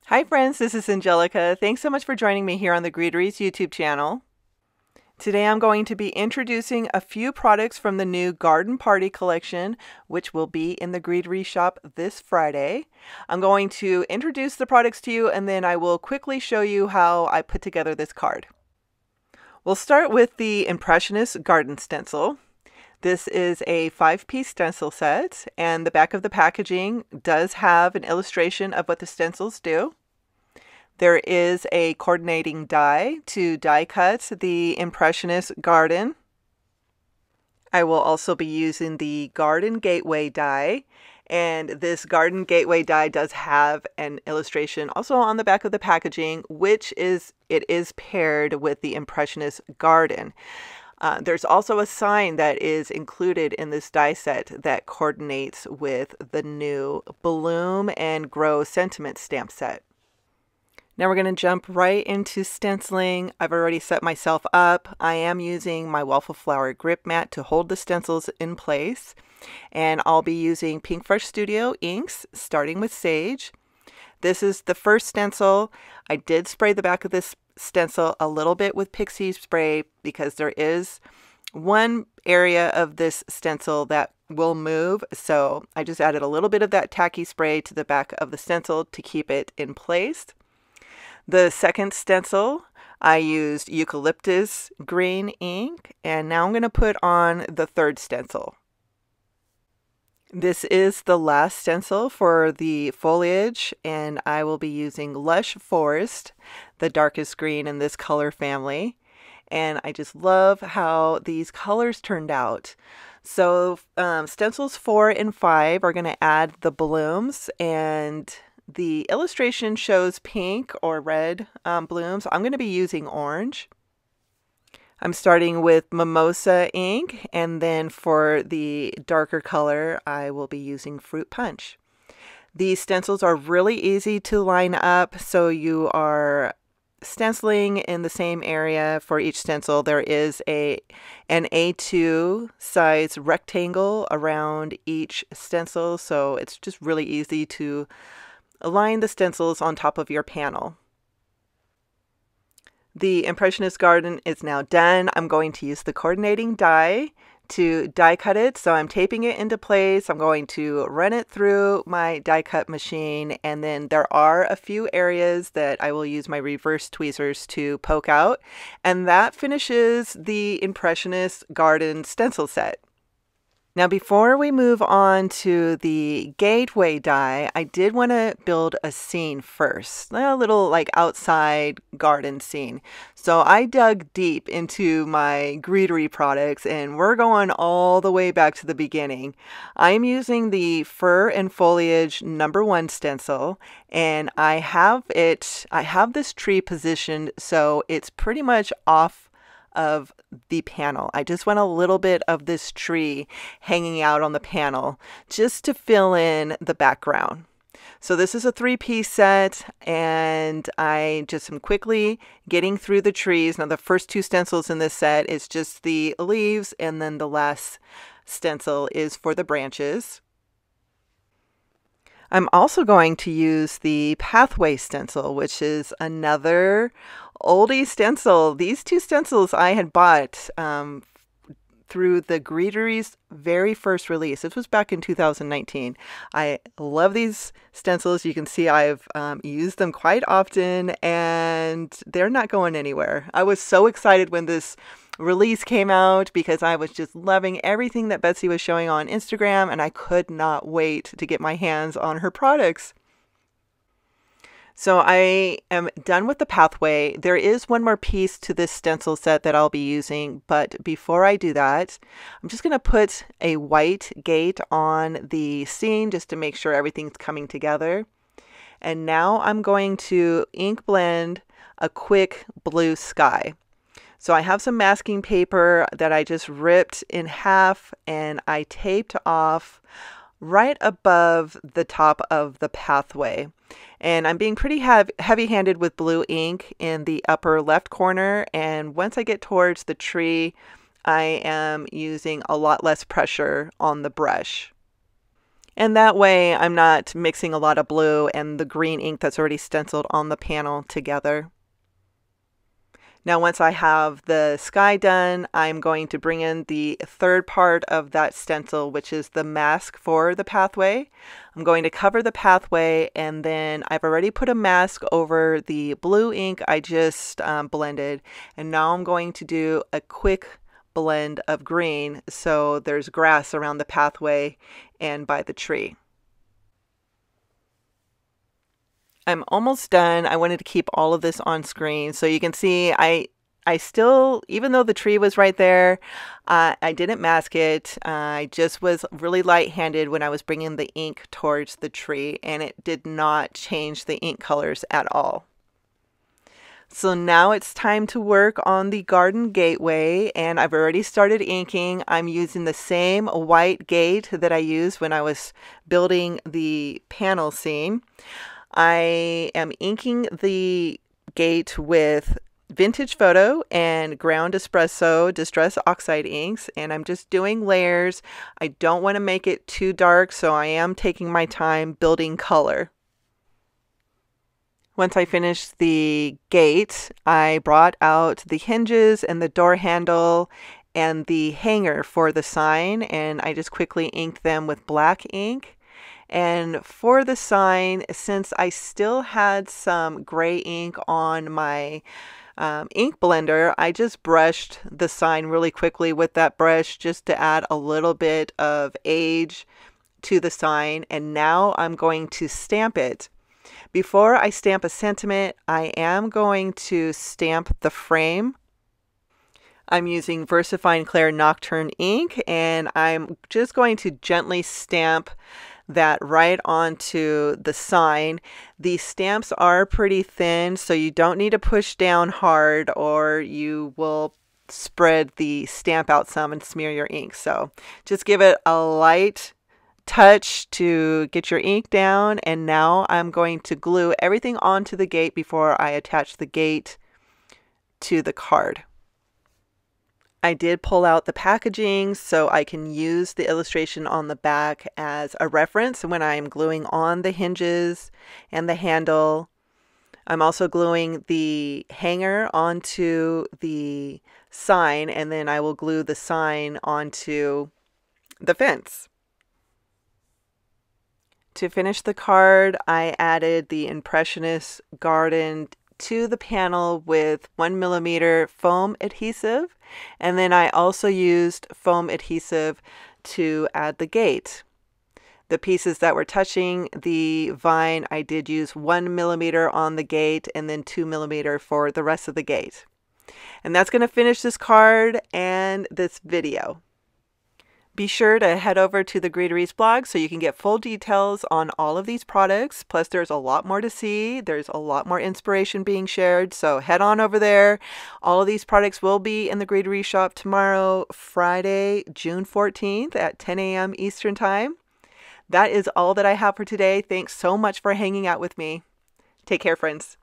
Hi friends, this is Angelica. Thanks so much for joining me here on the Greeteries YouTube channel. Today I'm going to be introducing a few products from the new Garden Party collection, which will be in the Greetery shop this Friday. I'm going to introduce the products to you and then I will quickly show you how I put together this card. We'll start with the Impressionist Garden stencil. This is a 5-piece stencil set, and the back of the packaging does have an illustration of what the stencils do. There is a coordinating die to die cut the Impressionist Garden. I will also be using the Garden Gateway die, and this Garden Gateway die does have an illustration also on the back of the packaging, which is paired with the Impressionist Garden. There's also a sign that is included in this die set that coordinates with the new Bloom and Grow Sentiment stamp set. Now we're going to jump right into stenciling. I've already set myself up. I am using my Waffle Flower grip mat to hold the stencils in place. And I'll be using Pink Fresh Studio inks, starting with Sage. This is the first stencil. I did spray the back of this stencil a little bit with Pixie spray because there is one area of this stencil that will move. So I just added a little bit of that tacky spray to the back of the stencil to keep it in place. The second stencil, I used eucalyptus green ink, and now I'm going to put on the third stencil. This is the last stencil for the foliage, and I will be using Lush Forest, the darkest green in this color family. And I just love how these colors turned out. So stencils 4 and 5 are going to add the blooms, and the illustration shows pink or red blooms. I'm going to be using orange. I'm starting with Mimosa ink, and then for the darker color, I will be using Fruit Punch. These stencils are really easy to line up, so you are stenciling in the same area for each stencil. There is an A2 size rectangle around each stencil, so it's just really easy to align the stencils on top of your panel. The Impressionist Garden is now done. I'm going to use the coordinating die to die cut it. So I'm taping it into place. I'm going to run it through my die cut machine. And then there are a few areas that I will use my reverse tweezers to poke out. And that finishes the Impressionist Garden stencil set. Now, before we move on to the gateway die, I did want to build a scene first, a little like outside garden scene. So I dug deep into my Greetery products, and we're going all the way back to the beginning. I'm using the Fur and Foliage #1 stencil, and I have this tree positioned so it's pretty much off of the panel. I just want a little bit of this tree hanging out on the panel just to fill in the background. So this is a 3-piece set, and I just am quickly getting through the trees. Now the first 2 stencils in this set is just the leaves, and then the last stencil is for the branches. I'm also going to use the Pathway stencil, which is another oldie stencil. These 2 stencils I had bought through the Greetery's very first release. This was back in 2019. I love these stencils. You can see I've used them quite often, and they're not going anywhere. I was so excited when this release came out because I was just loving everything that Betsy was showing on Instagram, and I could not wait to get my hands on her products. So I am done with the Pathway. There is one more piece to this stencil set that I'll be using, but before I do that, I'm just going to put a white gate on the scene just to make sure everything's coming together. And now I'm going to ink blend a quick blue sky. So I have some masking paper that I just ripped in half, and I taped off right above the top of the Pathway. And I'm being pretty heavy-handed with blue ink in the upper left corner. And once I get towards the tree, I am using a lot less pressure on the brush. And that way I'm not mixing a lot of blue and the green ink that's already stenciled on the panel together. Now, once I have the sky done, I'm going to bring in the third part of that stencil, which is the mask for the pathway. I'm going to cover the pathway, and then I've already put a mask over the blue ink I just blended. And now I'm going to do a quick blend of green so there's grass around the pathway and by the tree. I'm almost done. I wanted to keep all of this on screen so you can see I still, even though the tree was right there, I didn't mask it. I just was really light-handed when I was bringing the ink towards the tree, and it did not change the ink colors at all. So now it's time to work on the garden gateway, and I've already started inking. I'm using the same white gate that I used when I was building the panel scene. I am inking the gate with Vintage Photo and Ground Espresso Distress Oxide inks, and I'm just doing layers. I don't want to make it too dark, so I am taking my time building color. Once I finished the gate, I brought out the hinges and the door handle and the hanger for the sign, and I just quickly inked them with black ink. And for the sign, since I still had some gray ink on my ink blender, I just brushed the sign really quickly with that brush just to add a little bit of age to the sign. And now I'm going to stamp it. Before I stamp a sentiment, I am going to stamp the frame. I'm using VersaFine Clair Nocturne ink, and I'm just going to gently stamp that right onto the sign. These stamps are pretty thin, so you don't need to push down hard or you will spread the stamp out some and smear your ink. So just give it a light touch to get your ink down, and now I'm going to glue everything onto the gate before I attach the gate to the card. I did pull out the packaging so I can use the illustration on the back as a reference when I'm gluing on the hinges and the handle. I'm also gluing the hanger onto the sign, and then I will glue the sign onto the fence. To finish the card, I added the Impressionist Garden to the panel with 1mm foam adhesive, and then I also used foam adhesive to add the gate. The pieces that were touching the vine, I did use 1mm on the gate and then 2mm for the rest of the gate. And that's going to finish this card and this video. Be sure to head over to the Greeteries blog so you can get full details on all of these products. Plus, there's a lot more to see. There's a lot more inspiration being shared. So head on over there. All of these products will be in the Greeteries shop tomorrow, Friday, June 14th at 10 a.m. Eastern Time. That is all that I have for today. Thanks so much for hanging out with me. Take care, friends.